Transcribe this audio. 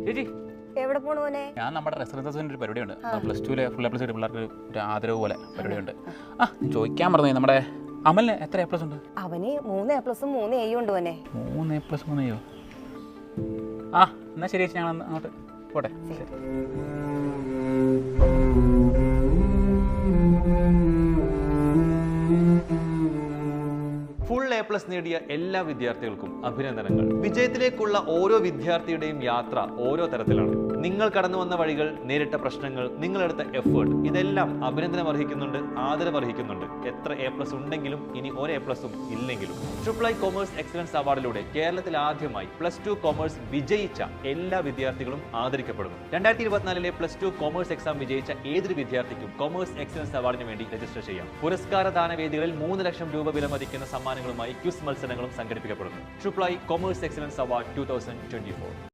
ചേച്ചി എവിടെ പോണു മോനെ? ഞാൻ നമ്മുടെ റെസിഡൻസിന്റെ ഒരു പരിപാടിയുണ്ട്. +2 ഫുൾ എ പ്ലസ് പിള്ളേർക്ക് ഒരു ആദരവ് പോലെ പരിപാടിയുണ്ട്. ചോദിക്കാൻ പറഞ്ഞു നമ്മുടെ അമലിന് എത്ര എ പ്ലസ് ഉണ്ട്? അവന് 3 A+ 3 A ഉണ്ട് മോനെ. 3 A+ 3 A. എന്നാ ശരി ചേച്ചി, ഞങ്ങൾ അങ്ങോട്ട് പോട്ടെ. ഫുൾ A+ നേടിയ എല്ലാ വിദ്യാർത്ഥികൾക്കും അഭിനന്ദനങ്ങൾ. വിജയത്തിലേക്കുള്ള ഓരോ വിദ്യാർത്ഥിയുടെയും യാത്ര ഓരോ തരത്തിലാണ്. നിങ്ങൾ കടന്നു വന്ന വഴികൾ, നേരിട്ട പ്രശ്നങ്ങൾ, നിങ്ങളെടുത്ത എഫേർട്ട്, ഇതെല്ലാം അഭിനന്ദനം അർഹിക്കുന്നുണ്ട്, ആദരവ് അർഹിക്കുന്നുണ്ട്. എത്ര A+ ഉണ്ടെങ്കിലും ഇനി ഒരു A+ ഇല്ലെങ്കിലും ട്രിപ്പിൾ ഐ കൊമേഴ്സ് എക്സലൻസ് അവാർഡിലൂടെ കേരളത്തിൽ ആദ്യമായി +2 കൊമേഴ്സ് വിജയിച്ച എല്ലാ വിദ്യാർത്ഥികളും ആദരിക്കപ്പെടുന്നു. 2024 +2 കൊമേഴ്സ് എക്സാം വിജയിച്ച ഏതൊരു വിദ്യാർത്ഥിക്കും കൊമേഴ്സ് എക്സലൻസ് അവാർഡിന് വേണ്ടി രജിസ്റ്റർ ചെയ്യാം. പുരസ്കാരദാന വേദികളിൽ 3 ലക്ഷം രൂപ വിലമതിക്കുന്ന സമ്മാനങ്ങളുമായി ക്വിസ് മത്സരങ്ങളും സംഘടിപ്പിക്കപ്പെടുന്നു. Triple I commerce excellence award 2024.